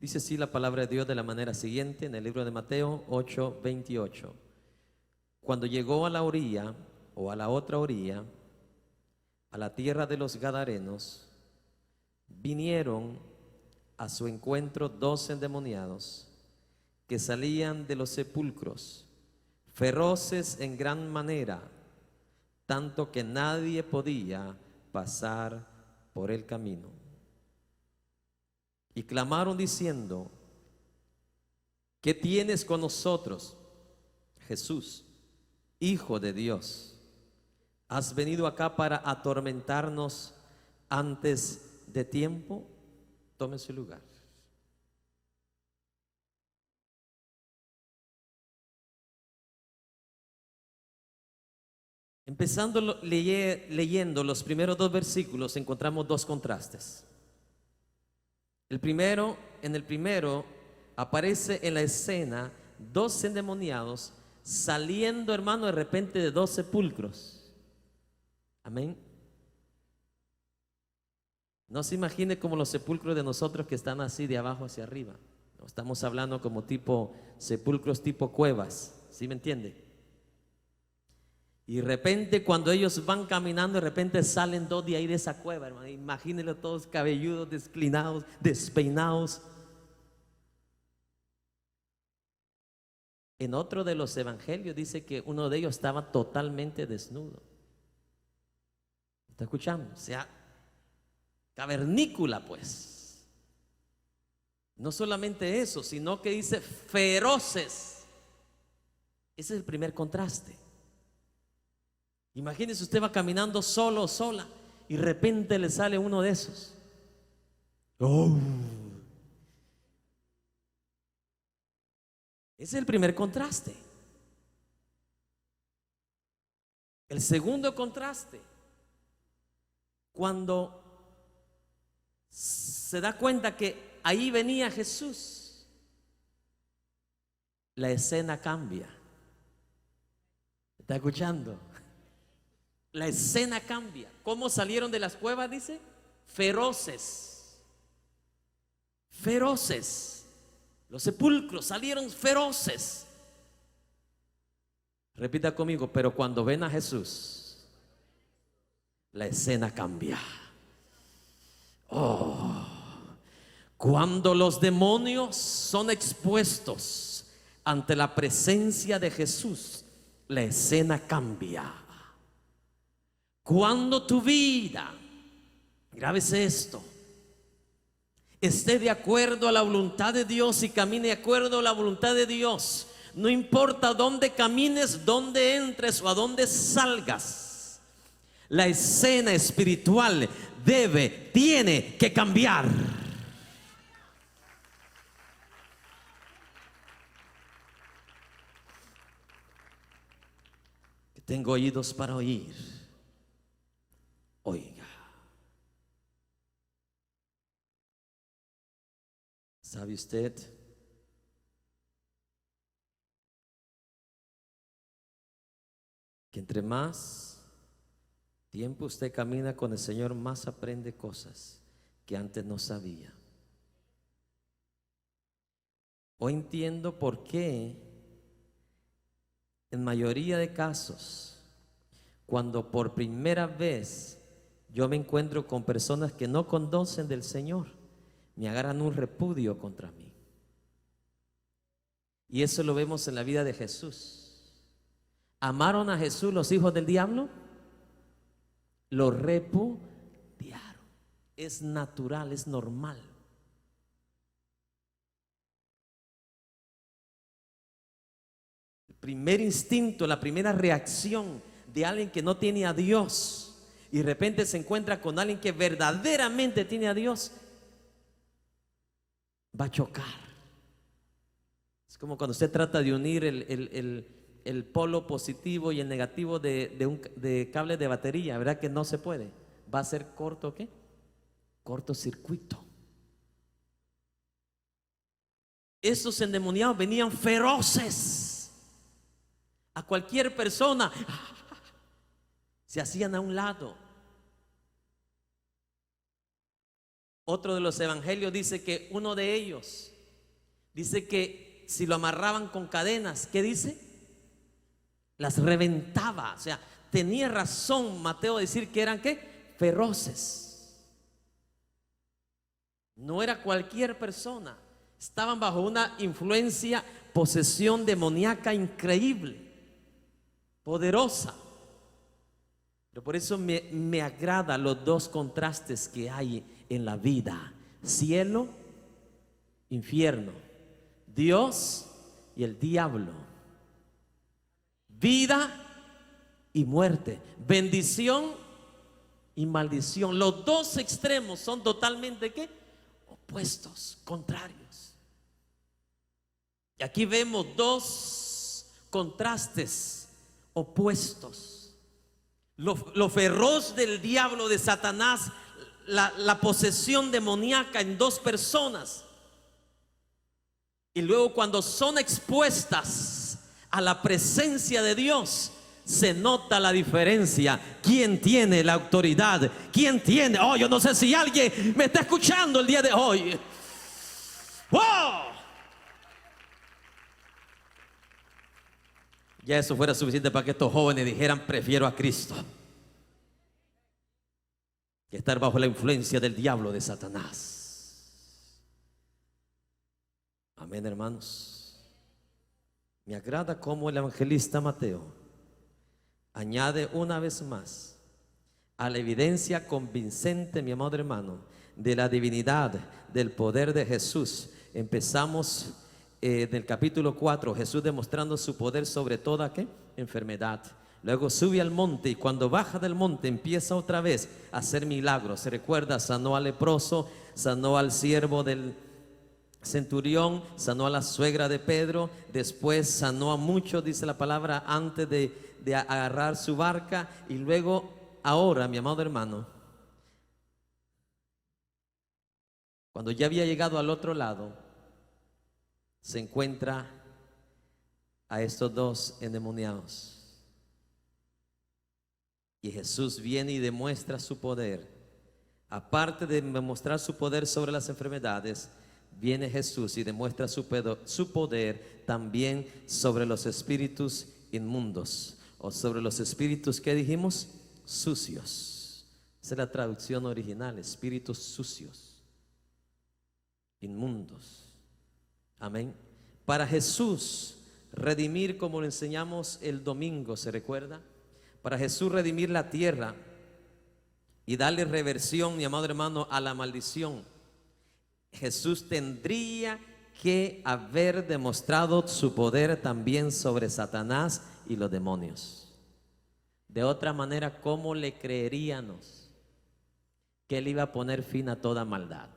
Dice así la palabra de Dios de la manera siguiente en el libro de Mateo 8:28. Cuando llegó a la orilla o a la otra orilla, a la tierra de los Gadarenos, vinieron a su encuentro 2 endemoniados que salían de los sepulcros, feroces en gran manera, tanto que nadie podía pasar por el camino. Y clamaron diciendo: ¿qué tienes con nosotros, Jesús, Hijo de Dios? ¿Has venido acá para atormentarnos antes de tiempo? Tome su lugar. Empezando leyendo los primeros 2 versículos, encontramos 2 contrastes. En el primero aparece en la escena 2 endemoniados saliendo, hermano, de repente de 2 sepulcros. Amén. No se imagine como los sepulcros de nosotros que están así de abajo hacia arriba. No, estamos hablando como tipo sepulcros tipo cuevas, ¿sí me entiende? Y de repente cuando ellos van caminando, de repente salen 2 de ahí de esa cueva, hermano. Imagínenlo todos cabelludos, desclinados, despeinados. En otro de los evangelios dice que uno de ellos estaba totalmente desnudo. ¿Está escuchando? O sea, cavernícola, pues. No solamente eso, sino que dice feroces. Ese es el primer contraste. Imagínese, usted va caminando solo o sola y de repente le sale uno de esos. ¡Oh! Ese es el primer contraste. El segundo contraste, cuando se da cuenta que ahí venía Jesús, la escena cambia. ¿Está escuchando? La escena cambia. ¿Cómo salieron de las cuevas? Dice, feroces. Feroces. Los sepulcros salieron feroces. Repita conmigo, pero cuando ven a Jesús, la escena cambia. Oh, cuando los demonios son expuestos ante la presencia de Jesús, la escena cambia. Cuando tu vida, grábese esto, esté de acuerdo a la voluntad de Dios y camine de acuerdo a la voluntad de Dios, no importa dónde camines, dónde entres o a dónde salgas, la escena espiritual tiene que cambiar. Tengo oídos para oír. Oiga. ¿Sabe usted que entre más tiempo usted camina con el Señor, más aprende cosas que antes no sabía? Hoy entiendo por qué en mayoría de casos, cuando por primera vez yo me encuentro con personas que no conocen del Señor, me agarran un repudio contra mí. Y eso lo vemos en la vida de Jesús. ¿Amaron a Jesús los hijos del diablo? Lo repudiaron. Es natural, es normal. El primer instinto, la primera reacción de alguien que no tiene a Dios y de repente se encuentra con alguien que verdaderamente tiene a Dios, va a chocar. Es como cuando usted trata de unir el polo positivo y el negativo de cable de batería, ¿verdad que no se puede? Va a ser corto, ¿qué? Cortocircuito. Esos endemoniados venían feroces. A cualquier persona se hacían a un lado. Otro de los evangelios dice que uno de ellos Dice que si lo amarraban con cadenas, ¿qué dice? Las reventaba. O sea, tenía razón Mateo de decir que eran ¿qué? Feroces. No era cualquier persona. Estaban bajo una influencia, posesión demoníaca increíble, poderosa. Pero por eso me agrada los dos contrastes que hay en la vida: cielo, infierno, Dios y el diablo, vida y muerte, bendición y maldición. Los dos extremos son totalmente ¿qué? Opuestos, contrarios. Y aquí vemos dos contrastes opuestos. Lo feroz del diablo, de Satanás, la posesión demoníaca en dos personas. Y luego cuando son expuestas a la presencia de Dios, se nota la diferencia. ¿Quién tiene la autoridad? ¿Quién tiene? Oh, yo no sé si alguien me está escuchando el día de hoy. ¡Wow! Ya eso fuera suficiente para que estos jóvenes dijeran: prefiero a Cristo que estar bajo la influencia del diablo, de Satanás. Amén, hermanos. Me agrada cómo el evangelista Mateo añade una vez más a la evidencia convincente, mi amado hermano, de la divinidad, del poder de Jesús. Empezamos del capítulo 4, Jesús demostrando su poder sobre toda ¿qué? Enfermedad. Luego sube al monte, y cuando baja del monte empieza otra vez a hacer milagros. Se recuerda, sanó al leproso, sanó al siervo del centurión, sanó a la suegra de Pedro. Después sanó a muchos, dice la palabra, antes de agarrar su barca. Y luego, ahora, mi amado hermano, cuando ya había llegado al otro lado, se encuentra a estos dos endemoniados. Y Jesús viene y demuestra su poder. Aparte de demostrar su poder sobre las enfermedades, viene Jesús y demuestra su poder también sobre los espíritus inmundos, o sobre los espíritus que dijimos, sucios. Esa es la traducción original: espíritus sucios, inmundos. Amén. Para Jesús redimir, como lo enseñamos el domingo, ¿se recuerda? Para Jesús redimir la tierra y darle reversión, mi amado hermano, a la maldición, Jesús tendría que haber demostrado su poder también sobre Satanás y los demonios. De otra manera, ¿cómo le creeríamos que Él iba a poner fin a toda maldad?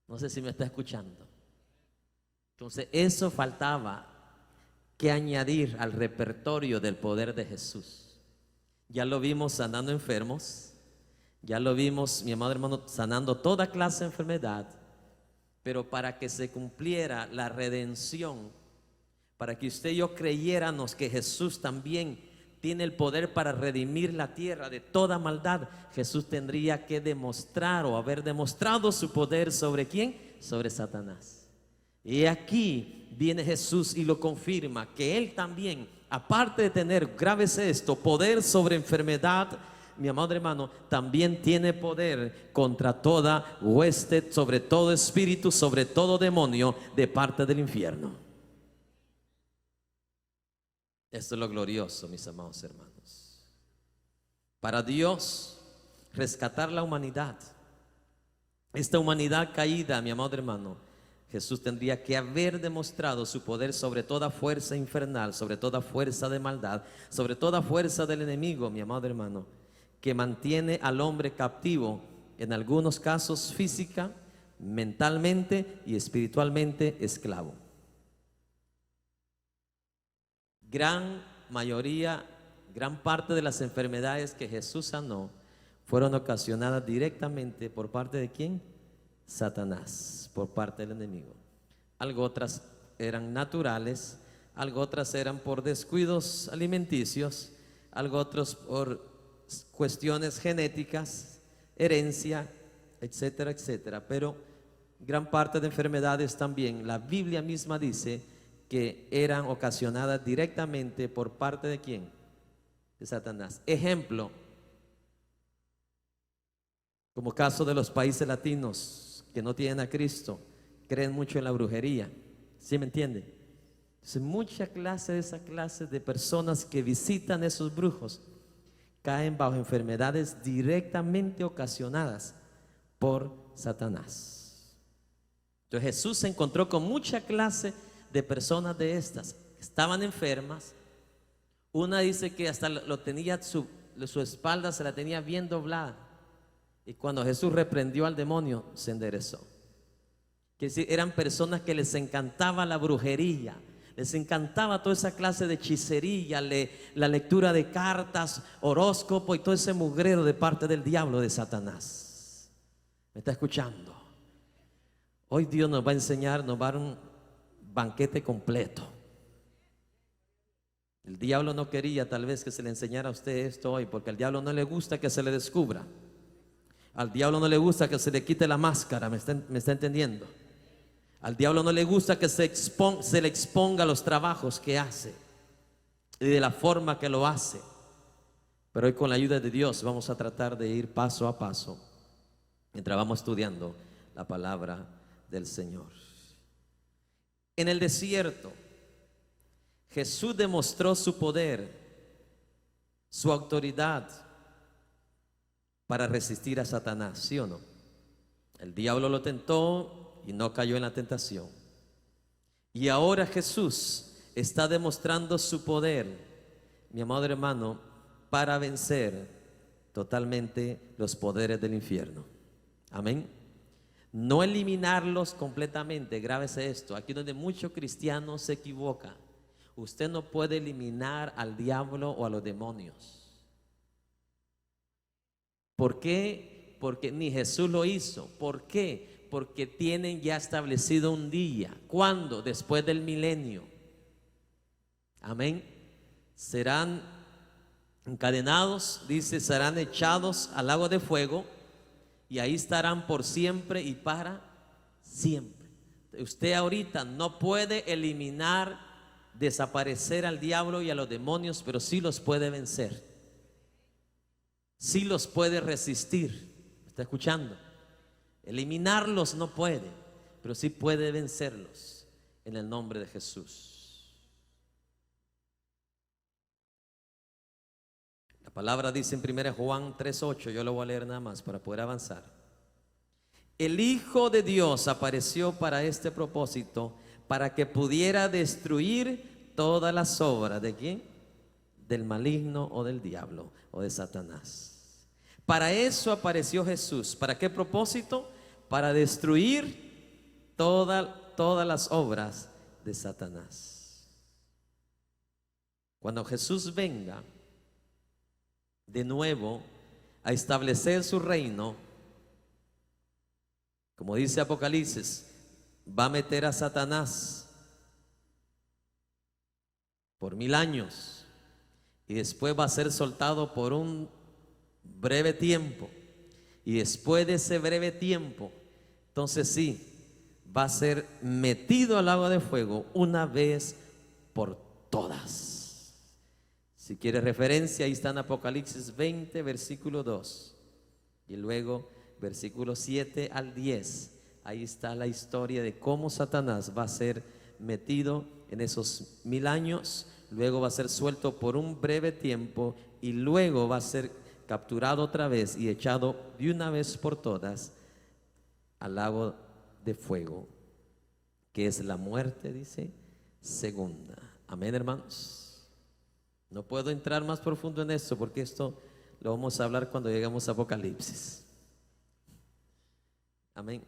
No sé si me está escuchando. Entonces, eso faltaba que añadir al repertorio del poder de Jesús. Ya lo vimos sanando enfermos, ya lo vimos, mi amado hermano, sanando toda clase de enfermedad. Pero para que se cumpliera la redención, para que usted y yo creyéramos que Jesús también tiene el poder para redimir la tierra de toda maldad, Jesús tendría que demostrar, o haber demostrado, su poder sobre ¿quién? Sobre Satanás. Y aquí viene Jesús y lo confirma, que Él también, aparte de tener, grábese esto, poder sobre enfermedad, mi amado hermano, también tiene poder contra toda hueste, sobre todo espíritu, sobre todo demonio de parte del infierno. Esto es lo glorioso, mis amados hermanos. Para Dios rescatar la humanidad, esta humanidad caída, mi amado hermano, Jesús tendría que haber demostrado su poder sobre toda fuerza infernal, sobre toda fuerza de maldad, sobre toda fuerza del enemigo, mi amado hermano, que mantiene al hombre captivo, en algunos casos física, mentalmente y espiritualmente esclavo. Gran mayoría, gran parte de las enfermedades que Jesús sanó fueron ocasionadas directamente por parte de ¿quién? Satanás, por parte del enemigo. Algo otras eran naturales, algo otras eran por descuidos alimenticios, algo otros por cuestiones genéticas, herencia, etcétera, etcétera. Pero gran parte de enfermedades también, la Biblia misma dice que eran ocasionadas directamente por parte de ¿quién? De Satanás. Ejemplo, como caso de los países latinos que no tienen a Cristo, creen mucho en la brujería. ¿Sí me entiende? Entonces, mucha clase de esa clase de personas que visitan esos brujos caen bajo enfermedades directamente ocasionadas por Satanás. Entonces Jesús se encontró con mucha clase de personas de estas. Estaban enfermas. Una dice que hasta lo tenía, su espalda se la tenía bien doblada. Y cuando Jesús reprendió al demonio, se enderezó. Que decir, eran personas que les encantaba la brujería, les encantaba toda esa clase de hechicería, la lectura de cartas, horóscopo y todo ese mugrero de parte del diablo, de Satanás. ¿Me está escuchando? Hoy Dios nos va a enseñar, nos va a dar un banquete completo. El diablo no quería tal vez que se le enseñara a usted esto hoy, porque al diablo no le gusta que se le descubra. Al diablo no le gusta que se le quite la máscara, ¿me está entendiendo? Al diablo no le gusta que se le exponga los trabajos que hace y de la forma que lo hace. Pero hoy, con la ayuda de Dios, vamos a tratar de ir paso a paso mientras vamos estudiando la palabra del Señor. En el desierto, Jesús demostró su poder, su autoridad para resistir a Satanás, ¿sí o no? El diablo lo tentó y no cayó en la tentación. Y ahora Jesús está demostrando su poder, mi amado hermano, para vencer totalmente los poderes del infierno. Amén. No eliminarlos completamente, grábese esto, aquí donde muchos cristianos se equivocan. Usted no puede eliminar al diablo o a los demonios. ¿Por qué? Porque ni Jesús lo hizo. ¿Por qué? Porque tienen ya establecido un día. ¿Cuándo? Después del milenio. Amén. Serán encadenados, dice, serán echados al lago de fuego y ahí estarán por siempre y para siempre. Usted ahorita no puede eliminar, desaparecer al diablo y a los demonios, pero sí los puede vencer. Sí los puede resistir. ¿Me está escuchando? Eliminarlos no puede, pero sí puede vencerlos en el nombre de Jesús. La palabra dice en 1 Juan 3:8, yo lo voy a leer nada más para poder avanzar. El Hijo de Dios apareció para este propósito, para que pudiera destruir todas las obras ¿de quién? Del maligno o del diablo o de Satanás. Para eso apareció Jesús. ¿Para qué propósito? Para destruir todas las obras de Satanás. Cuando Jesús venga de nuevo a establecer su reino, como dice Apocalipsis, va a meter a Satanás por 1000 años y después va a ser soltado por un breve tiempo, y después de ese breve tiempo, entonces sí, va a ser metido al lago de fuego una vez por todas. Si quiere referencia, ahí está en Apocalipsis 20, versículo 2, y luego versículo 7 al 10. Ahí está la historia de cómo Satanás va a ser metido en esos 1000 años, luego va a ser suelto por un breve tiempo y luego va a ser capturado otra vez y echado de una vez por todas al lago de fuego, que es la muerte, dice, segunda. Amén, hermanos. No puedo entrar más profundo en esto porque esto lo vamos a hablar cuando lleguemos a Apocalipsis. Amén.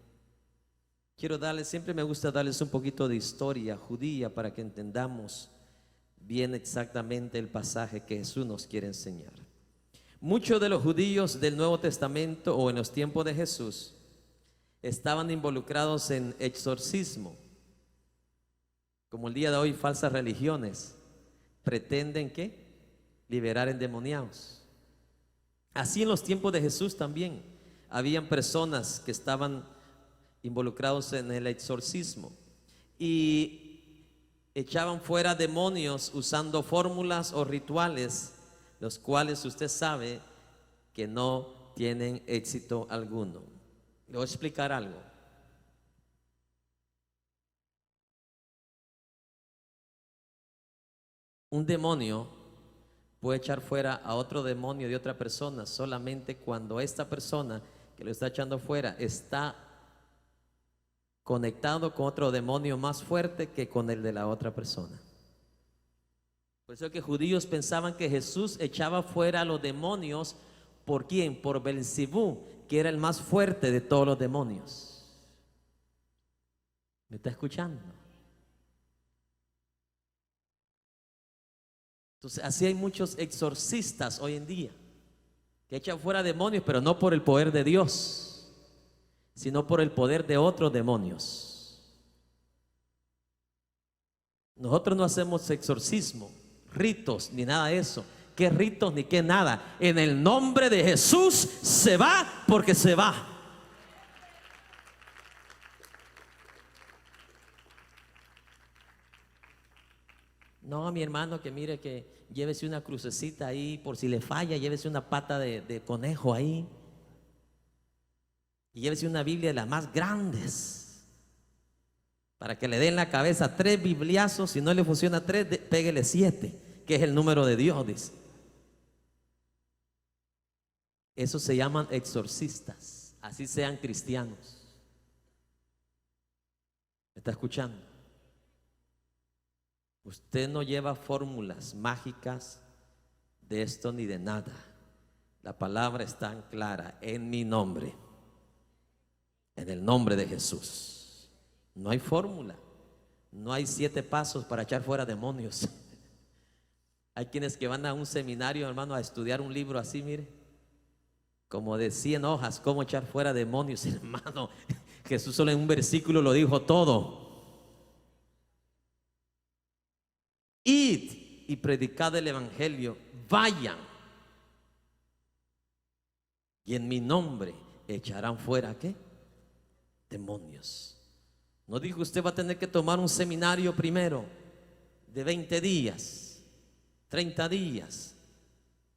Quiero darles, siempre me gusta darles un poquito de historia judía para que entendamos bien exactamente el pasaje que Jesús nos quiere enseñar. Muchos de los judíos del Nuevo Testamento o en los tiempos de Jesús estaban involucrados en exorcismo. Como el día de hoy falsas religiones pretenden ¿qué? Liberar endemoniados. Así en los tiempos de Jesús también habían personas que estaban involucrados en el exorcismo y echaban fuera demonios usando fórmulas o rituales, los cuales usted sabe que no tienen éxito alguno. Le voy a explicar algo. Un demonio puede echar fuera a otro demonio de otra persona solamente cuando esta persona que lo está echando fuera está conectado con otro demonio más fuerte que con el de la otra persona. Por eso es que judíos pensaban que Jesús echaba fuera a los demonios. ¿Por quién? Por Belcebú, que era el más fuerte de todos los demonios. ¿Me está escuchando? Entonces, así hay muchos exorcistas hoy en día que echan fuera demonios, pero no por el poder de Dios, sino por el poder de otros demonios. Nosotros no hacemos exorcismo, ritos, ni nada de eso. ¿Qué ritos ni qué nada? En el nombre de Jesús se va porque se va. No, mi hermano, que mire que llévese una crucecita ahí, por si le falla, llévese una pata de conejo ahí. Y llévese una Biblia de las más grandes, para que le den la cabeza 3 bibliazos. Si no le funciona 3, péguele 7, que es el número de Dios, dice. Esos se llaman exorcistas, así sean cristianos. ¿Me está escuchando? Usted no lleva fórmulas mágicas de esto ni de nada. La palabra es tan clara: en mi nombre, en el nombre de Jesús. No hay fórmula, no hay 7 pasos para echar fuera demonios. Hay quienes que van a un seminario, hermano, a estudiar un libro así, mire, como de 100 hojas, cómo echar fuera demonios. Hermano, Jesús solo en un versículo lo dijo todo. Id y predicad el evangelio, vayan, y en mi nombre echarán fuera, ¿qué? Demonios. No dijo usted va a tener que tomar un seminario primero de 20 días, 30 días.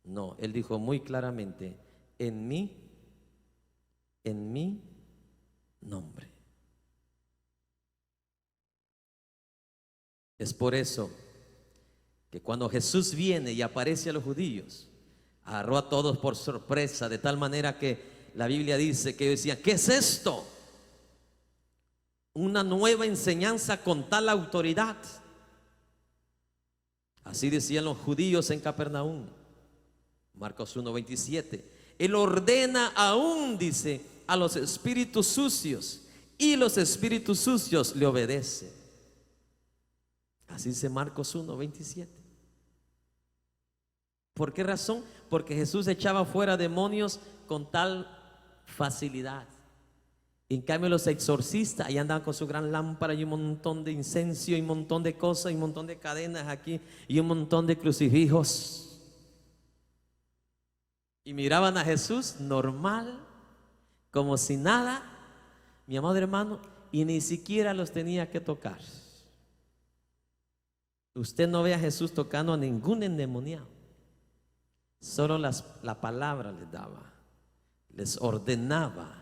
No, él dijo muy claramente: en mi nombre. Es por eso que cuando Jesús viene y aparece a los judíos, agarró a todos por sorpresa, de tal manera que la Biblia dice que ellos decían: ¿qué es esto? Una nueva enseñanza con tal autoridad. Así decían los judíos en Capernaum. Marcos 1:27. Él ordena aún, dice, a los espíritus sucios, y los espíritus sucios le obedecen. Así dice Marcos 1:27. ¿Por qué razón? Porque Jesús echaba fuera demonios con tal facilidad. En cambio, los exorcistas ahí andaban con su gran lámpara y un montón de incienso y un montón de cosas y un montón de cadenas aquí y un montón de crucifijos. Y miraban a Jesús normal, como si nada, mi amado hermano, y ni siquiera los tenía que tocar. Usted no ve a Jesús tocando a ningún endemoniado. Solo la palabra les daba, les ordenaba,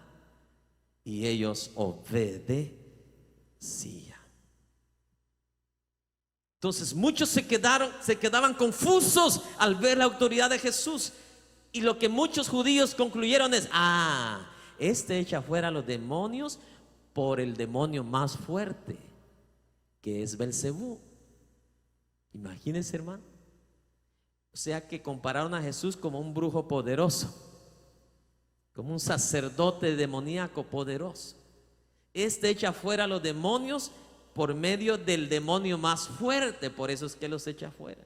y ellos obedecían. Entonces muchos se quedaban confusos al ver la autoridad de Jesús. Y lo que muchos judíos concluyeron es: este echa fuera a los demonios por el demonio más fuerte, que es Belcebú. Imagínense, hermano. O sea que compararon a Jesús como un brujo poderoso, como un sacerdote demoníaco poderoso. Este echa fuera a los demonios por medio del demonio más fuerte, por eso es que los echa fuera.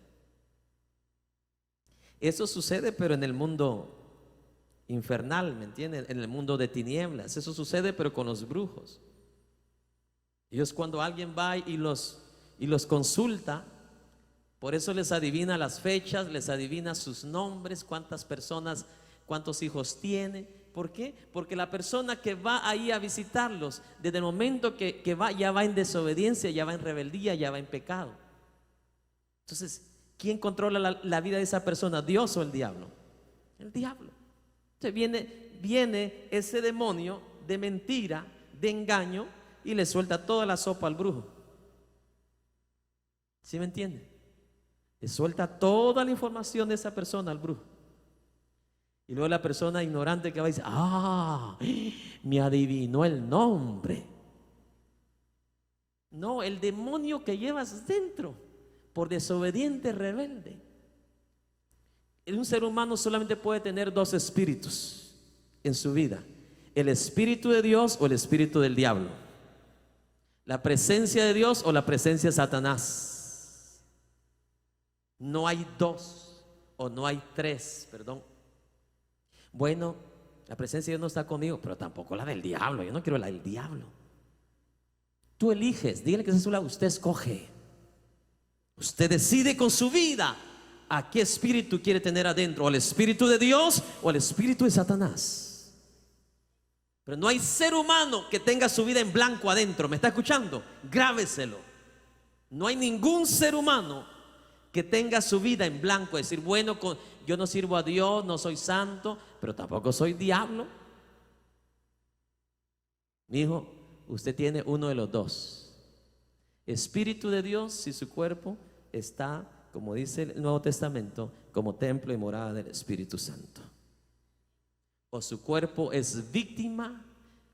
Eso sucede, pero en el mundo infernal, ¿me entienden? En el mundo de tinieblas. Eso sucede, pero con los brujos. Ellos, cuando alguien va y los consulta, por eso les adivina las fechas, les adivina sus nombres, cuántas personas, cuántos hijos tiene, ¿Por qué? Porque la persona que va ahí a visitarlos, desde el momento que va, ya va en desobediencia, ya va en rebeldía, ya va en pecado. Entonces, ¿quién controla la vida de esa persona? ¿Dios o el diablo? El diablo. Entonces viene ese demonio de mentira, de engaño, y le suelta toda la sopa al brujo. ¿Sí me entiende? Le suelta toda la información de esa persona al brujo. Y luego la persona ignorante que va y dice: ah, me adivinó el nombre. No, el demonio que llevas dentro por desobediente, rebelde. Un ser humano solamente puede tener dos espíritus en su vida: el espíritu de Dios o el espíritu del diablo, la presencia de Dios o la presencia de Satanás. No hay dos, o no hay tres, perdón. Bueno, la presencia de Dios no está conmigo, pero tampoco la del diablo. Yo no quiero la del diablo. Tú eliges, dígale que es a su lado, usted escoge. Usted decide con su vida a qué espíritu quiere tener adentro: al espíritu de Dios o al espíritu de Satanás. Pero no hay ser humano que tenga su vida en blanco adentro. ¿Me está escuchando? Grábeselo. No hay ningún ser humano que tenga su vida en blanco, decir: bueno, yo no sirvo a Dios, no soy santo, pero tampoco soy diablo. Mi hijo, usted tiene uno de los dos: espíritu de Dios, si su cuerpo está, como dice el Nuevo Testamento, como templo y morada del Espíritu Santo. O su cuerpo es víctima,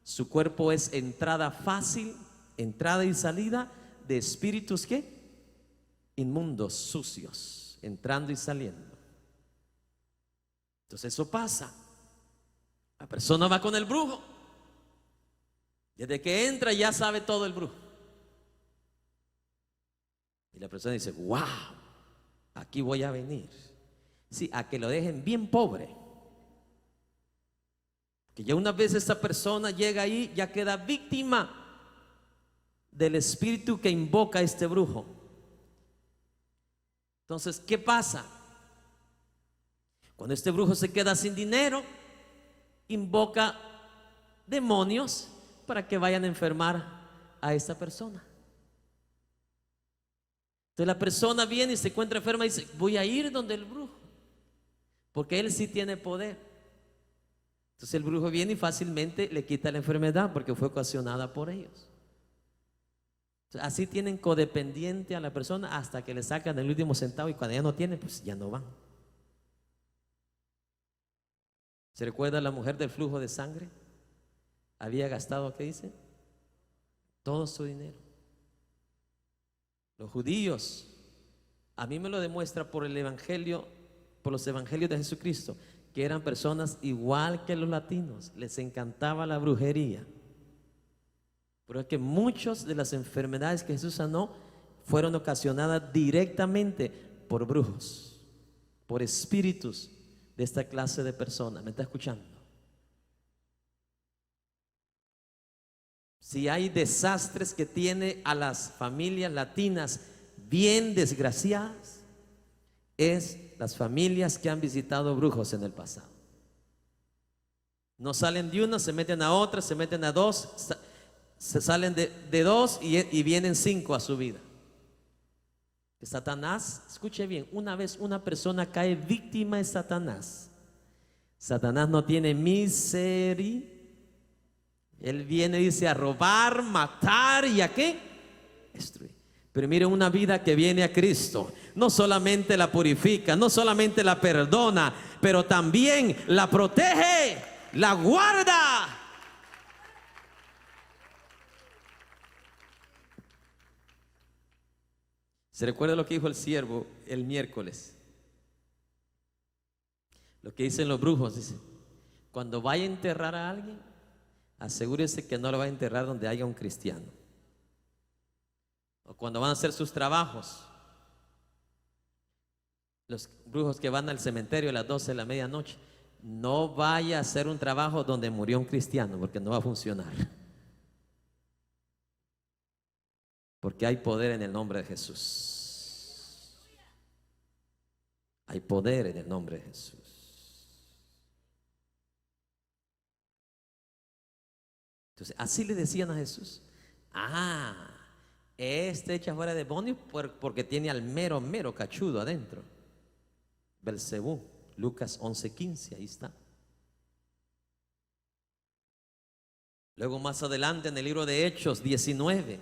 su cuerpo es entrada fácil, entrada y salida de espíritus ¿qué? Inmundos, sucios, entrando y saliendo. Entonces eso pasa. La persona va con el brujo. Desde que entra ya sabe todo el brujo. Y la persona dice: wow, aquí voy a venir. Sí, a que lo dejen bien pobre. Que ya una vez esta persona llega ahí, ya queda víctima del espíritu que invoca a este brujo. Entonces, ¿qué pasa? Cuando este brujo se queda sin dinero, invoca demonios para que vayan a enfermar a esta persona. Entonces la persona viene y se encuentra enferma y dice: voy a ir donde el brujo, porque él sí tiene poder. Entonces el brujo viene y fácilmente le quita la enfermedad porque fue ocasionada por ellos. Entonces, así tienen codependiente a la persona hasta que le sacan el último centavo, y cuando ya no tiene, pues ya no van. ¿Se recuerda la mujer del flujo de sangre? Había gastado, ¿qué dice? Todo su dinero. Los judíos, a mí me lo demuestra por el evangelio, por los evangelios de Jesucristo, que eran personas igual que los latinos. Les encantaba la brujería. Pero es que muchas de las enfermedades que Jesús sanó fueron ocasionadas directamente por brujos, por espíritus de esta clase de personas. ¿Me está escuchando? Si hay desastres que tiene a las familias latinas bien desgraciadas, es las familias que han visitado brujos en el pasado. No salen de una, se meten a otra, se meten a dos, se salen de dos y vienen 5 a su vida. Satanás, escuche bien, una vez una persona cae víctima de Satanás, Satanás no tiene misericordia. Él viene, dice, a robar, matar y ¿a qué? Destruir. Pero miren, una vida que viene a Cristo no solamente la purifica, no solamente la perdona, pero también la protege, la guarda. ¿Se recuerda lo que dijo el siervo el miércoles? Lo que dicen los brujos, dice: cuando vaya a enterrar a alguien, asegúrese que no lo va a enterrar donde haya un cristiano. O cuando van a hacer sus trabajos, los brujos que van al cementerio a las 12 de la medianoche, no vaya a hacer un trabajo donde murió un cristiano, porque no va a funcionar. Porque hay poder en el nombre de Jesús. Hay poder en el nombre de Jesús. Entonces, así le decían a Jesús: ah, este echa fuera demonios porque tiene al mero, mero cachudo adentro. Belcebú, Lucas 11:15, ahí está. Luego más adelante en el libro de Hechos 19,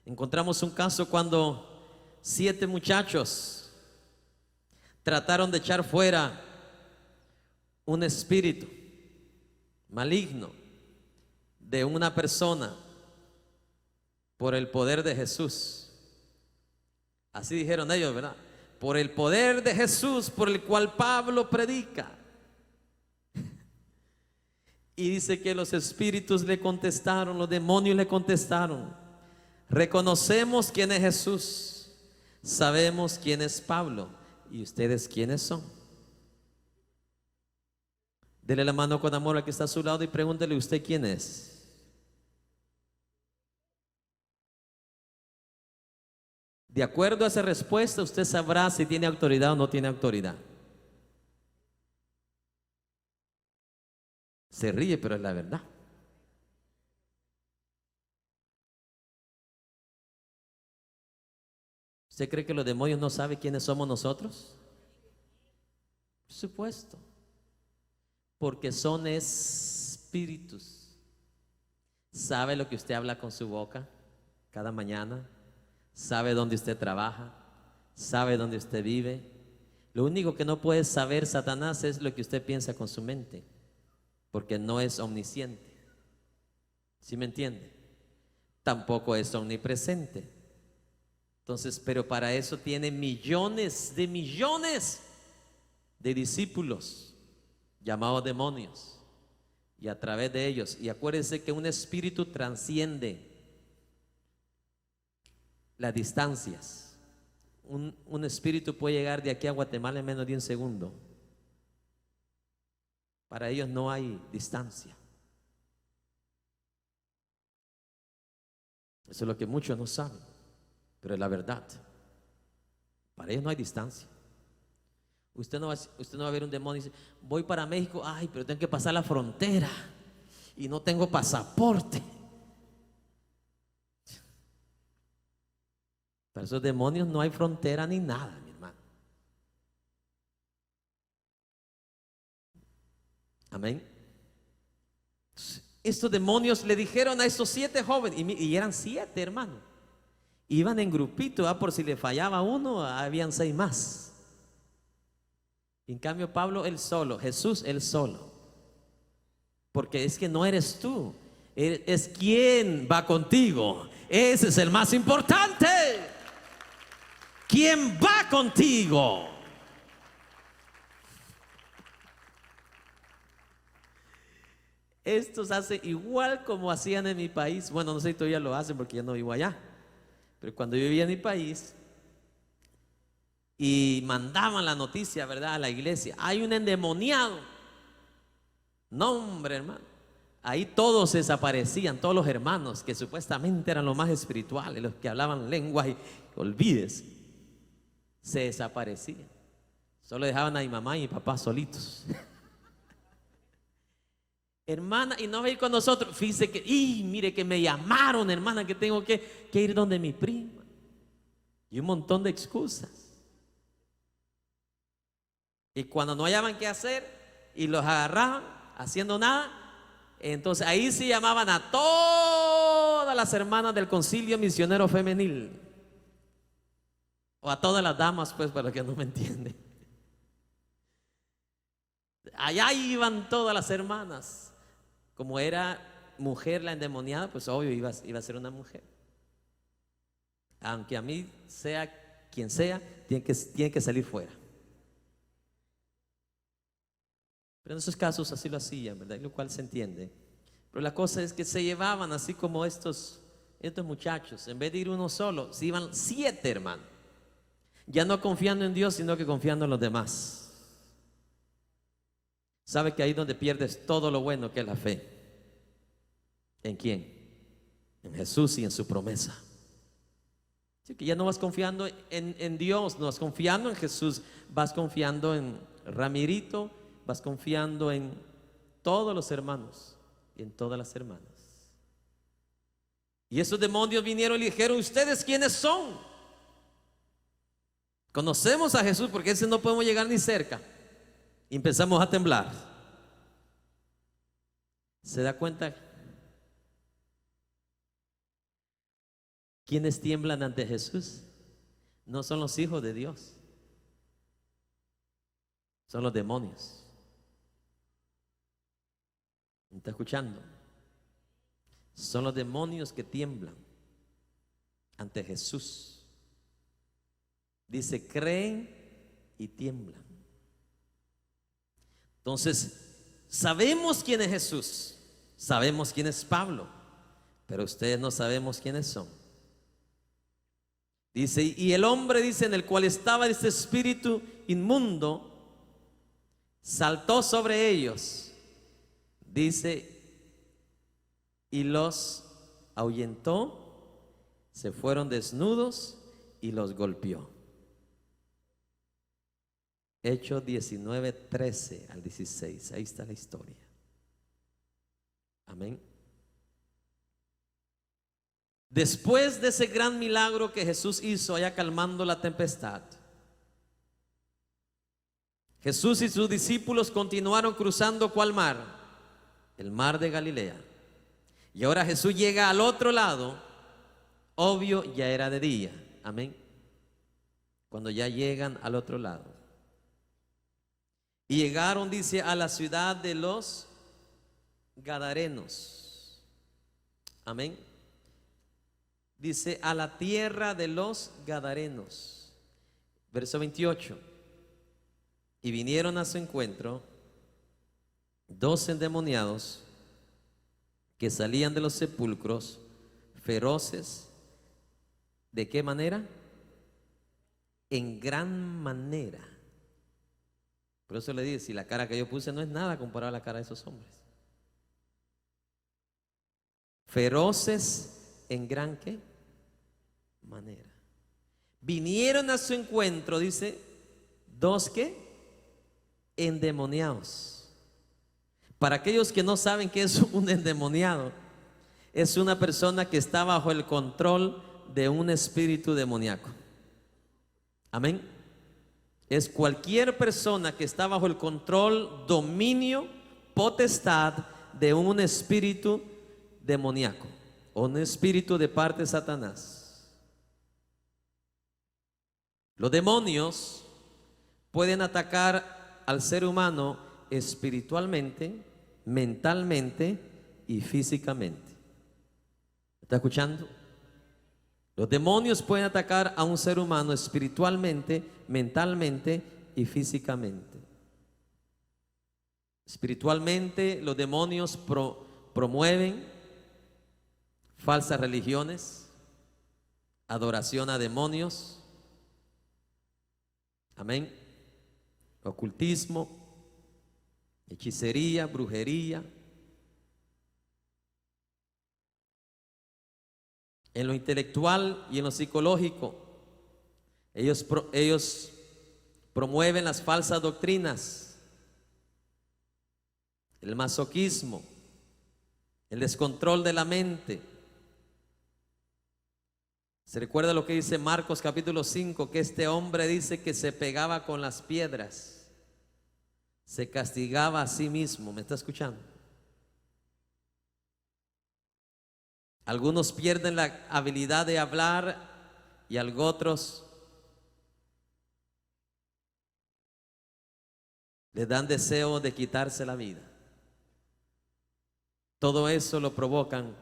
encontramos un caso cuando 7 muchachos trataron de echar fuera un espíritu maligno de una persona por el poder de Jesús. Así dijeron ellos, ¿verdad? Por el poder de Jesús, por el cual Pablo predica. Y dice que los espíritus le contestaron, los demonios le contestaron: reconocemos quién es Jesús, sabemos quién es Pablo, ¿y ustedes quiénes son? Dele la mano con amor al que está a su lado y pregúntele: ¿usted quién es? De acuerdo a esa respuesta, usted sabrá si tiene autoridad o no tiene autoridad. Se ríe, pero es la verdad. ¿Usted cree que los demonios no saben quiénes somos nosotros? Por supuesto, porque son espíritus. ¿Sabe lo que usted habla con su boca cada mañana? ¿Sabe dónde usted trabaja? ¿Sabe dónde usted vive? Lo único que no puede saber Satanás es lo que usted piensa con su mente, porque no es omnisciente. ¿Sí me entiende? Tampoco es omnipresente. Entonces, pero para eso tiene millones de discípulos llamados demonios, y a través de ellos, y acuérdense que un espíritu trasciende las distancias. Un espíritu puede llegar de aquí a Guatemala en menos de un segundo. Para ellos no hay distancia. Eso es lo que muchos no saben, pero es la verdad. Para ellos no hay distancia. Usted no va a ver un demonio y dice: voy para México, ay, pero tengo que pasar la frontera y no tengo pasaporte. Para esos demonios no hay frontera ni nada, mi hermano. Amén. Estos demonios le dijeron a estos 7 jóvenes, y eran 7, hermano. Iban en grupito, por si le fallaba uno, habían 6 más. En cambio, Pablo él solo, Jesús él solo. Porque es que no eres tú, es quien va contigo. Ese es el más importante. ¿Quién va contigo? Estos hacen igual como hacían en mi país. Bueno, no sé si todavía lo hacen porque ya no vivo allá, pero cuando yo vivía en mi país y mandaban la noticia, ¿verdad?, a la iglesia: hay un endemoniado. No, hombre, hermano, ahí todos desaparecían, todos los hermanos que supuestamente eran los más espirituales, los que hablaban lenguas, y olvídese, se desaparecían. Solo dejaban a mi mamá y mi papá solitos. Hermana, y no va a ir con nosotros. Fíjese que, mire que me llamaron, hermana, que tengo que ir donde mi prima. Y un montón de excusas. Y cuando no hallaban qué hacer y los agarraban haciendo nada, entonces ahí sí llamaban a todas las hermanas del concilio misionero femenil, o a todas las damas, pues, para que no me entienden. Allá iban todas las hermanas. Como era mujer la endemoniada, pues obvio iba a ser una mujer. Aunque a mí sea quien sea, tiene que salir fuera. Pero en esos casos así lo hacían, ¿verdad? Lo cual se entiende. Pero la cosa es que se llevaban así como estos muchachos. En vez de ir uno solo, se iban 7, hermano. Ya no confiando en Dios, sino que confiando en los demás. ¿Sabe que ahí es donde pierdes todo lo bueno que es la fe? ¿En quién? En Jesús y en su promesa. Así que ya no vas confiando en Dios, no vas confiando en Jesús, vas confiando en Ramirito, vas confiando en todos los hermanos y en todas las hermanas. Y esos demonios vinieron y le dijeron: ¿ustedes quiénes son? Conocemos a Jesús, porque ese no podemos llegar ni cerca. Y empezamos a temblar. ¿Se da cuenta? ¿Quiénes tiemblan ante Jesús? No son los hijos de Dios, son los demonios. ¿Me está escuchando? Son los demonios que tiemblan ante Jesús. Dice: creen y tiemblan. Entonces, sabemos quién es Jesús, sabemos quién es Pablo, pero ustedes no sabemos quiénes son. Dice: y el hombre, dice, en el cual estaba este espíritu inmundo, saltó sobre ellos, dice, y los ahuyentó, se fueron desnudos y los golpeó. Hechos 19, 13 al 16, ahí está la historia. Amén. Después de ese gran milagro que Jesús hizo allá calmando la tempestad, Jesús y sus discípulos continuaron cruzando ¿cuál mar? El mar de Galilea. Y ahora Jesús llega al otro lado. Obvio, ya era de día. Amén. Cuando ya llegan al otro lado. Y llegaron, dice, a la ciudad de los Gadarenos. Amén. Dice: a la tierra de los Gadarenos. Verso 28. Y vinieron a su encuentro 2 endemoniados que salían de los sepulcros, feroces. ¿De qué manera? En gran manera. Por eso le dije: si la cara que yo puse no es nada comparado a la cara de esos hombres. Feroces en gran ¿qué? Manera. Vinieron a su encuentro, dice, 2 ¿qué? Endemoniados. Para aquellos que no saben qué es un endemoniado, es una persona que está bajo el control de un espíritu demoníaco. Amén. Es cualquier persona que está bajo el control, dominio, potestad de un espíritu demoníaco o un espíritu de parte de Satanás. Los demonios pueden atacar al ser humano espiritualmente, mentalmente y físicamente. ¿Está escuchando? Los demonios pueden atacar a un ser humano espiritualmente, mentalmente y físicamente. Espiritualmente, los demonios promueven falsas religiones, adoración a demonios, amén, ocultismo, hechicería, brujería. En lo intelectual y en lo psicológico, ellos promueven las falsas doctrinas, el masoquismo, el descontrol de la mente. ¿Se recuerda lo que dice Marcos capítulo 5? Que este hombre dice que se pegaba con las piedras, se castigaba a sí mismo. ¿Me está escuchando? Algunos pierden la habilidad de hablar y otros les dan deseo de quitarse la vida. Todo eso lo provocan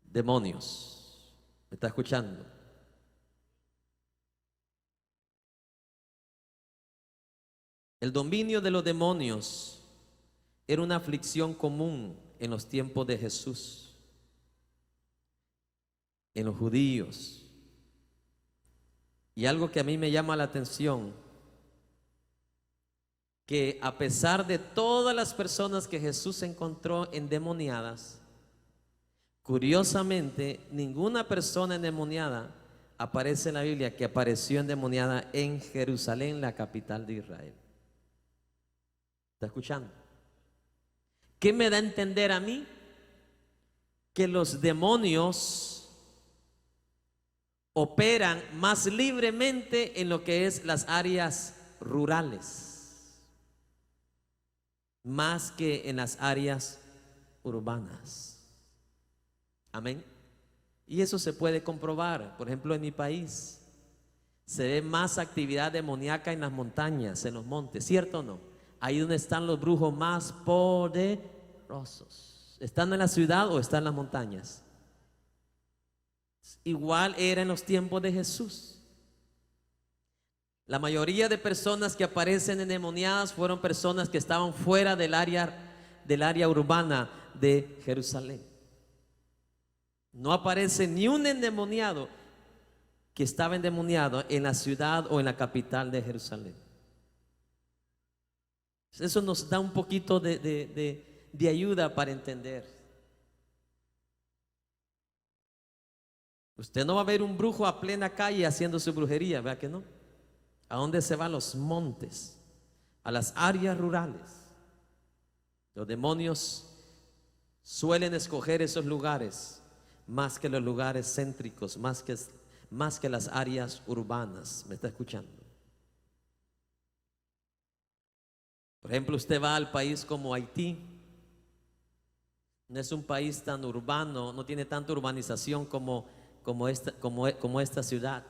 demonios. ¿Me está escuchando? El dominio de los demonios era una aflicción común en los tiempos de Jesús, en los judíos. Y algo que a mí me llama la atención, que a pesar de todas las personas que Jesús encontró endemoniadas, curiosamente ninguna persona endemoniada aparece en la Biblia que apareció endemoniada en Jerusalén, la capital de Israel. ¿Está escuchando? ¿Qué me da a entender a mí? que los demonios operan más libremente en lo que es las áreas rurales, más que en las áreas urbanas. Amén. Y eso se puede comprobar. Por ejemplo, en mi país se ve más actividad demoníaca en las montañas, en los montes, ¿cierto o no? Ahí donde están los brujos más poderosos. ¿Están en la ciudad o están en las montañas? Igual era en los tiempos de Jesús. La mayoría de personas que aparecen endemoniadas fueron personas que estaban fuera del área urbana de Jerusalén. No aparece ni un endemoniado que estaba endemoniado en la ciudad o en la capital de Jerusalén. Eso nos da un poquito de ayuda para entender. Usted no va a ver un brujo a plena calle haciendo su brujería, ¿verdad que no? ¿A dónde se van? Los montes, a las áreas rurales. Los demonios suelen escoger esos lugares más que los lugares céntricos, más que las áreas urbanas. ¿Me está escuchando? Por ejemplo, usted va al país como Haití. No es un país tan urbano, no tiene tanta urbanización como esta ciudad.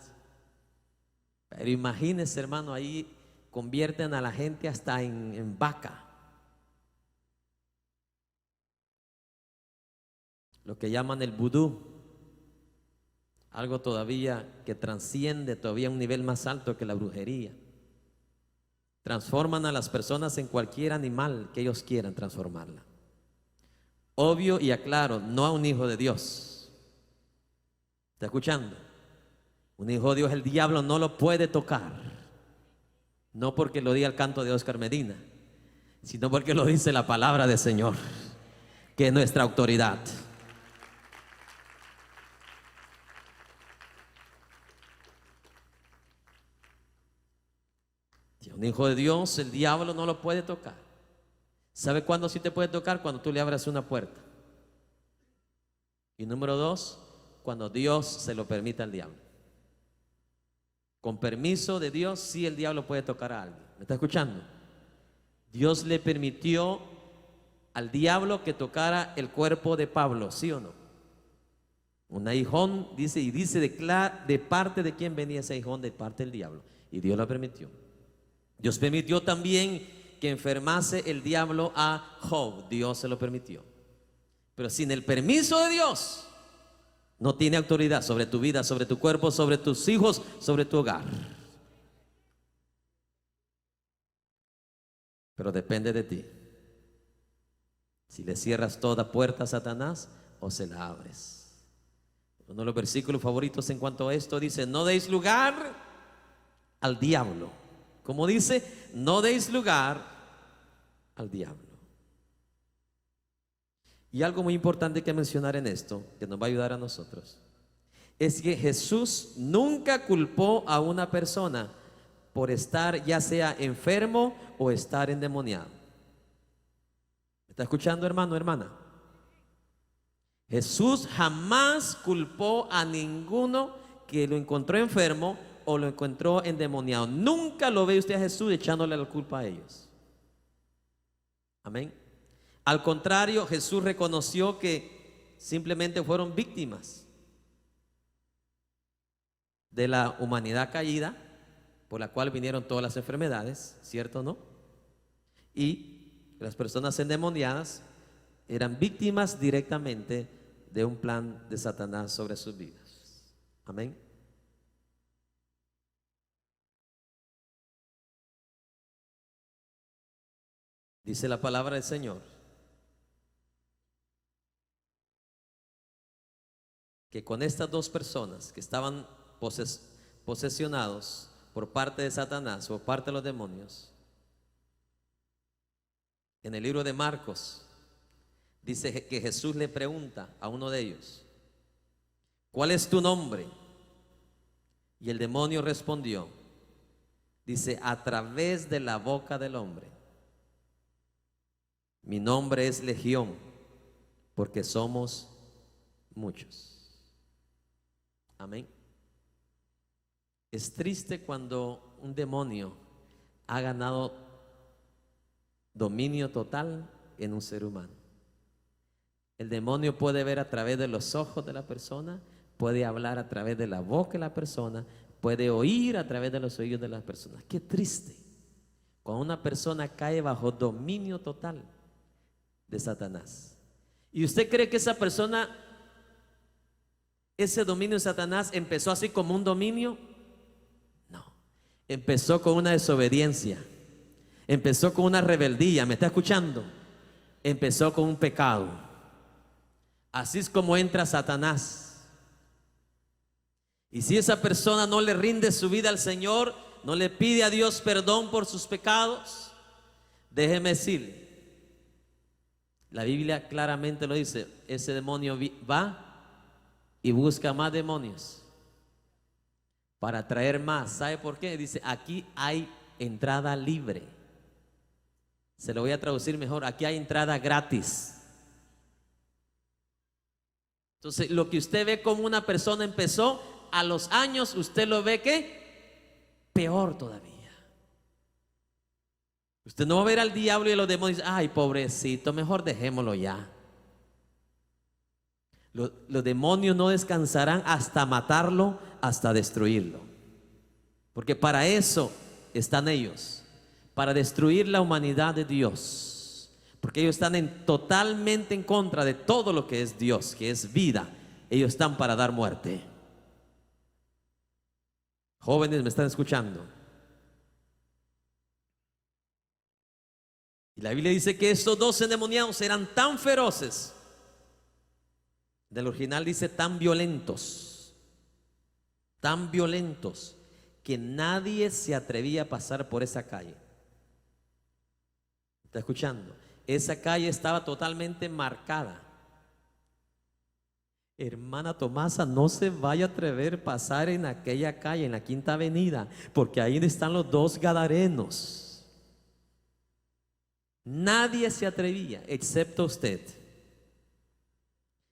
Pero imagínese, hermano, ahí convierten a la gente hasta en vaca. Lo que llaman el vudú. Algo todavía que trasciende todavía un nivel más alto que la brujería. Transforman a las personas en cualquier animal que ellos quieran transformarla. Obvio y aclaro, no a un hijo de Dios. ¿Está escuchando? Un hijo de Dios, el diablo no lo puede tocar. No porque lo diga el canto de Oscar Medina, sino porque lo dice la palabra del Señor, que es nuestra autoridad. Si un hijo de Dios, el diablo no lo puede tocar. ¿Sabe cuándo sí te puede tocar? Cuando tú le abras una puerta. Y número 2, cuando Dios se lo permita al diablo. Con permiso de Dios, sí, el diablo puede tocar a alguien. ¿Me está escuchando? Dios le permitió al diablo que tocara el cuerpo de Pablo, ¿sí o no? Un aguijón, dice, y dice de parte de quién venía ese aguijón, de parte del diablo. Y Dios lo permitió. Dios permitió también que enfermase el diablo a Job. Dios se lo permitió. Pero sin el permiso de Dios, no tiene autoridad sobre tu vida, sobre tu cuerpo, sobre tus hijos, sobre tu hogar. Pero depende de ti. Si le cierras toda puerta a Satanás o se la abres. Uno de los versículos favoritos en cuanto a esto dice: no deis lugar al diablo. Como dice, no deis lugar al diablo. Y algo muy importante que mencionar en esto, que nos va a ayudar a nosotros, es que Jesús nunca culpó a una persona por estar ya sea enfermo o estar endemoniado. ¿Me está escuchando, hermano, hermana? Jesús jamás culpó a ninguno que lo encontró enfermo o lo encontró endemoniado. Nunca lo ve usted a Jesús echándole la culpa a ellos. Amén. Al contrario, Jesús reconoció que simplemente fueron víctimas de la humanidad caída, por la cual vinieron todas las enfermedades, ¿cierto o no? Y las personas endemoniadas eran víctimas directamente de un plan de Satanás sobre sus vidas. Amén. Dice la palabra del Señor que con estas dos personas que estaban posesionados por parte de Satanás o por parte de los demonios, en el libro de Marcos dice que Jesús le pregunta a uno de ellos: ¿cuál es tu nombre? Y el demonio respondió, dice: a través de la boca del hombre. Mi nombre es Legión, porque somos muchos. Amén. Es triste cuando un demonio ha ganado dominio total en un ser humano. El demonio puede ver a través de los ojos de la persona, puede hablar a través de la boca de la persona, puede oír a través de los oídos de las personas. Qué triste cuando una persona cae bajo dominio total de Satanás. ¿Y usted cree que esa persona, ese dominio de Satanás empezó así como un dominio? No, empezó con una desobediencia, empezó con una rebeldía. ¿Me está escuchando? Empezó con un pecado. Así es como entra Satanás. Y si esa persona no le rinde su vida al Señor, no le pide a Dios perdón por sus pecados, déjeme decirle, la Biblia claramente lo dice, ese demonio va y busca más demonios para traer más. ¿Sabe por qué? Dice, aquí hay entrada libre. Se lo voy a traducir mejor, aquí hay entrada gratis. Entonces, lo que usted ve como una persona empezó, a los años usted lo ve que peor todavía. Usted no va a ver al diablo y a los demonios, ay, pobrecito, mejor dejémoslo ya. Los demonios no descansarán hasta matarlo, hasta destruirlo. Porque para eso están ellos, para destruir la humanidad de Dios. Porque ellos están totalmente en contra de todo lo que es Dios, que es vida. Ellos están para dar muerte. Jóvenes, ¿me están escuchando? Y la Biblia dice que estos dos endemoniados eran tan feroces. Del original dice tan violentos, que nadie se atrevía a pasar por esa calle. ¿Está escuchando? Esa calle estaba totalmente marcada. Hermana Tomasa, no se vaya a atrever a pasar en aquella calle, en la Quinta Avenida, porque ahí están los dos gadarenos. Nadie se atrevía, excepto usted.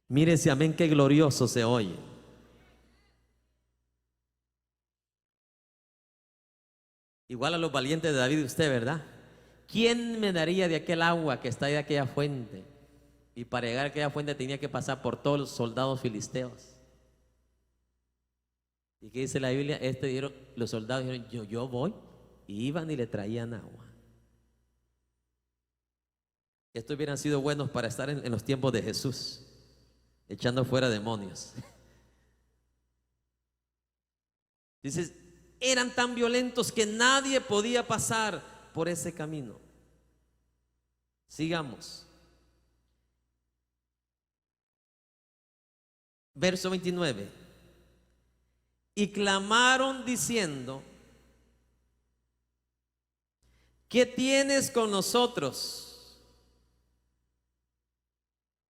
Mire ese amén, qué glorioso se oye. Igual a los valientes de David, usted, ¿verdad? ¿Quién me daría de aquel agua que está de aquella fuente? Y para llegar a aquella fuente tenía que pasar por todos los soldados filisteos. ¿Y qué dice la Biblia? Los soldados dijeron, yo voy. Y iban y le traían agua. Estos hubieran sido buenos para estar en los tiempos de Jesús, echando fuera demonios. Dices, eran tan violentos que nadie podía pasar por ese camino. Sigamos. Verso 29. Y clamaron diciendo, ¿qué tienes con nosotros,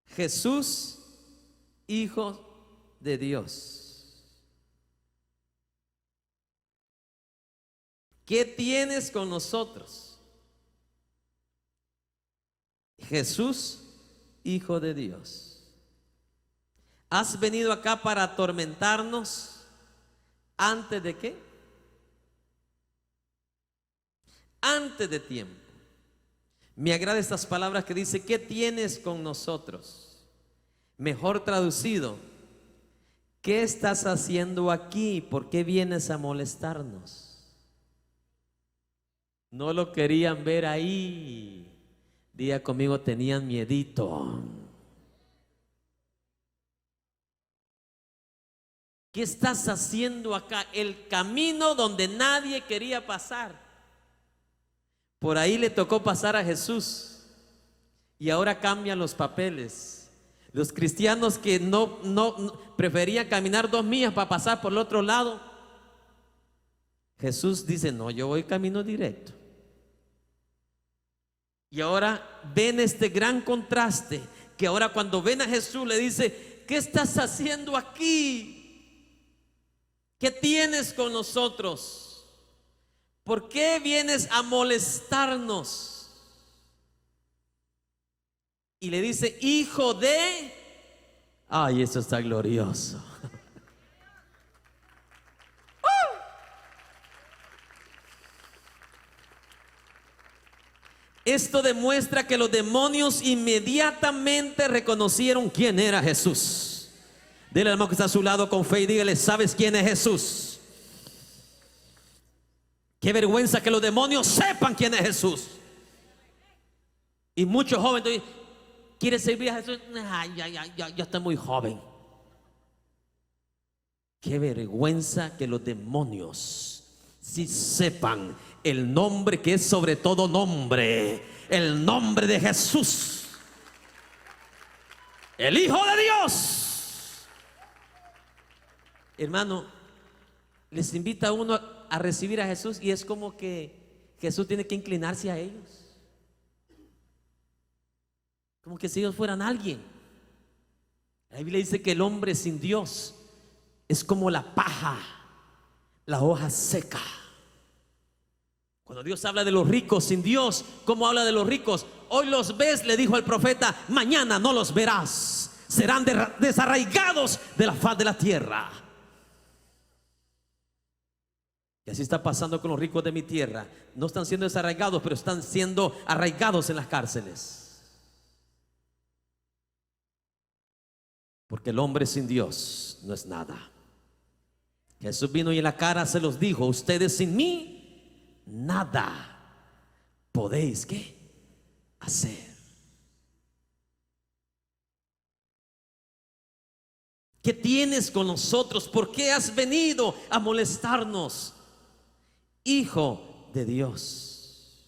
Jesús, Hijo de Dios? ¿Qué tienes con nosotros, Jesús, Hijo de Dios? ¿Has venido acá para atormentarnos antes de qué? Antes de tiempo. Me agrada estas palabras que dice, ¿qué tienes con nosotros? Mejor traducido, ¿qué estás haciendo aquí? ¿Por qué vienes a molestarnos? No lo querían ver ahí. Diga conmigo, tenían miedito. ¿Qué estás haciendo acá? El camino donde nadie quería pasar. Por ahí le tocó pasar a Jesús. Y ahora cambian los papeles. Los cristianos que no preferían caminar 2 millas para pasar por el otro lado. Jesús dice, no, yo voy camino directo. Y ahora ven este gran contraste, que ahora cuando ven a Jesús le dice, ¿qué estás haciendo aquí? ¿Qué tienes con nosotros? ¿Por qué vienes a molestarnos? Y le dice, hijo de, Ay, eso está glorioso. Esto demuestra que los demonios inmediatamente reconocieron quién era Jesús. Dile al hermano que está a su lado con fe y dígale: ¿sabes quién es Jesús? Qué vergüenza que los demonios sepan quién es Jesús. Y muchos jóvenes quieren servir a Jesús. Ay, ya estoy muy joven. Qué vergüenza que los demonios sí sepan el nombre que es sobre todo nombre, el nombre de Jesús, el Hijo de Dios. Hermano, les invita a uno a recibir a Jesús y es como que Jesús tiene que inclinarse a ellos, como que si ellos fueran alguien. La Biblia dice que el hombre sin Dios es como la paja, la hoja seca. Cuando Dios habla de los ricos sin Dios, ¿cómo habla de los ricos? Hoy los ves, le dijo el profeta, mañana no los verás. Serán desarraigados de la faz de la tierra. Y así está pasando con los ricos de mi tierra. No están siendo desarraigados, pero están siendo arraigados en las cárceles. Porque el hombre sin Dios no es nada. Jesús vino y en la cara se los dijo: ustedes sin mí nada podéis ¿qué? Hacer. ¿Qué tienes con nosotros? ¿Por qué has venido a molestarnos, Hijo de Dios?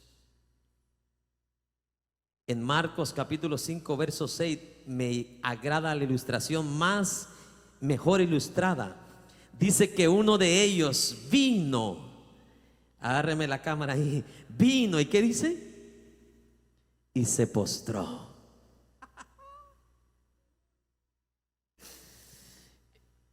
En Marcos capítulo 5 verso 6 me agrada la ilustración más mejor ilustrada. Dice que uno de ellos vino. Agárreme la cámara ahí. Vino, ¿y qué dice? Y se postró.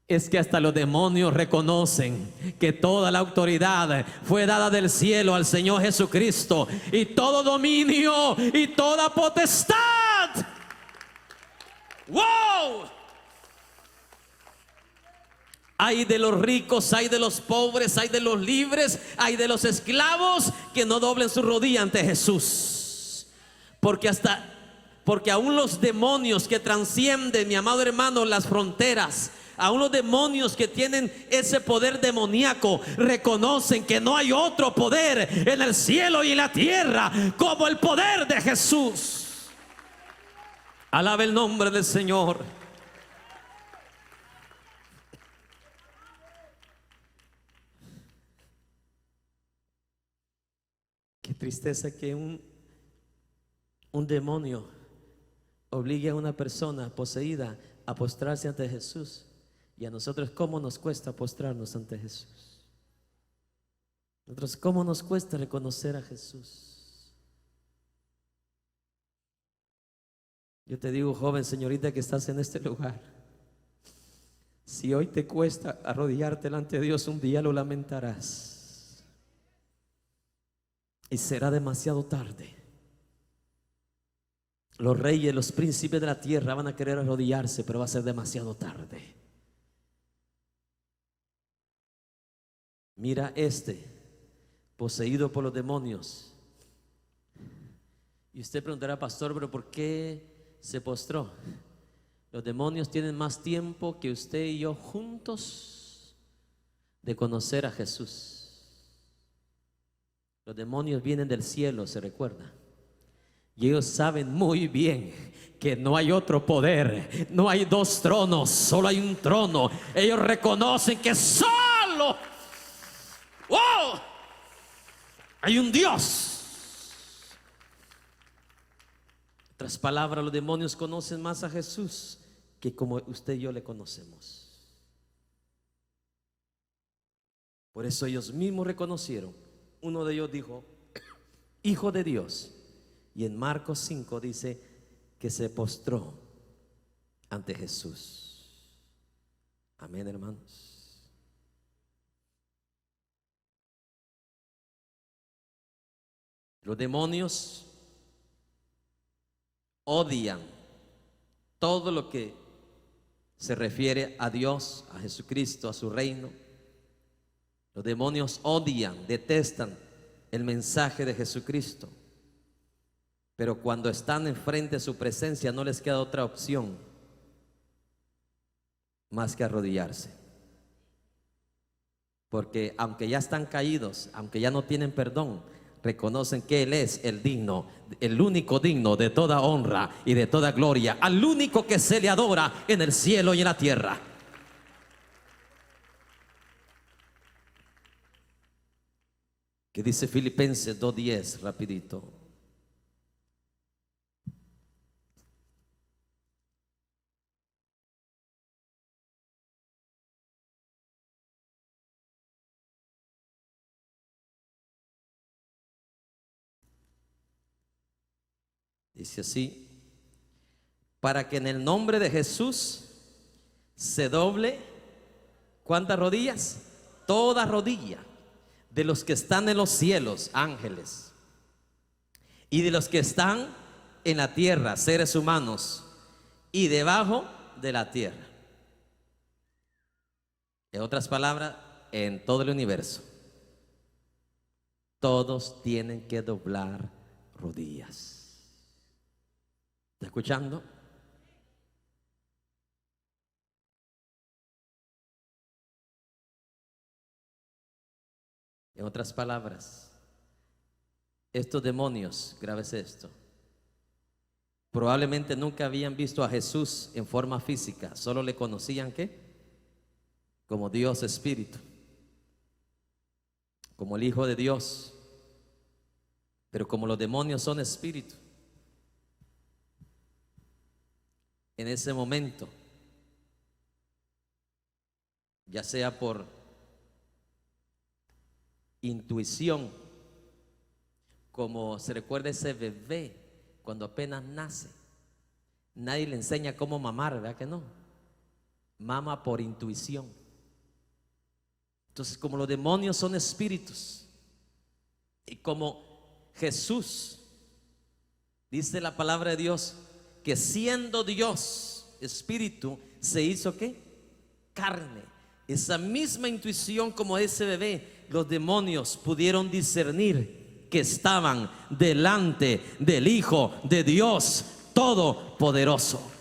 Es que hasta los demonios reconocen que toda la autoridad fue dada del cielo al Señor Jesucristo, y todo dominio y toda potestad. ¡Wow! Hay de los ricos, hay de los pobres, hay de los libres, hay de los esclavos que no doblen su rodilla ante Jesús. Porque aún los demonios que trascienden, mi amado hermano, las fronteras, aún los demonios que tienen ese poder demoníaco, reconocen que no hay otro poder en el cielo y en la tierra como el poder de Jesús. Alabe el nombre del Señor. Qué tristeza que un demonio obligue a una persona poseída a postrarse ante Jesús. Y a nosotros, ¿cómo nos cuesta postrarnos ante Jesús? Nosotros, ¿cómo nos cuesta reconocer a Jesús? Yo te digo, joven, señorita que estás en este lugar, si hoy te cuesta arrodillarte delante de Dios, un día lo lamentarás. Y será demasiado tarde. Los reyes, los príncipes de la tierra van a querer arrodillarse, pero va a ser demasiado tarde. Mira poseído por los demonios. Y usted preguntará: pastor, pero ¿por qué se postró? Los demonios tienen más tiempo que usted y yo juntos de conocer a Jesús. Los demonios vienen del cielo, se recuerda. Y ellos saben muy bien que no hay otro poder, no hay dos tronos, solo hay un trono. Ellos reconocen que solo hay un Dios. En otras palabras, los demonios conocen más a Jesús que como usted y yo le conocemos. Por eso ellos mismos reconocieron. Uno de ellos dijo: Hijo de Dios. Y en Marcos 5 dice que se postró ante Jesús. Amén, hermanos. Los demonios odian todo lo que se refiere a Dios, a Jesucristo, a su reino. Los demonios odian, detestan el mensaje de Jesucristo. Pero cuando están enfrente de su presencia no les queda otra opción más que arrodillarse. Porque aunque ya están caídos, aunque ya no tienen perdón, reconocen que Él es el digno, el único digno de toda honra y de toda gloria, al único que se le adora en el cielo y en la tierra. ¿Qué dice Filipenses 2:10? Rapidito. Dice así: para que en el nombre de Jesús se doble, ¿cuántas rodillas? Toda rodilla de los que están en los cielos, ángeles, y de los que están en la tierra, seres humanos, y debajo de la tierra. En otras palabras, en todo el universo, todos tienen que doblar rodillas. ¿Está escuchando? En otras palabras, estos demonios, grábese esto, probablemente nunca habían visto a Jesús en forma física, solo le conocían ¿qué? Como Dios Espíritu, como el Hijo de Dios. Pero como los demonios son espíritu, en ese momento, ya sea por intuición, como se recuerda ese bebé cuando apenas nace, nadie le enseña cómo mamar, ¿verdad que no? Mama por intuición. Entonces, como los demonios son espíritus, y como Jesús, dice la palabra de Dios, que siendo Dios, espíritu, se hizo ¿qué? Carne. Esa misma intuición como ese bebé, los demonios pudieron discernir que estaban delante del Hijo de Dios Todopoderoso.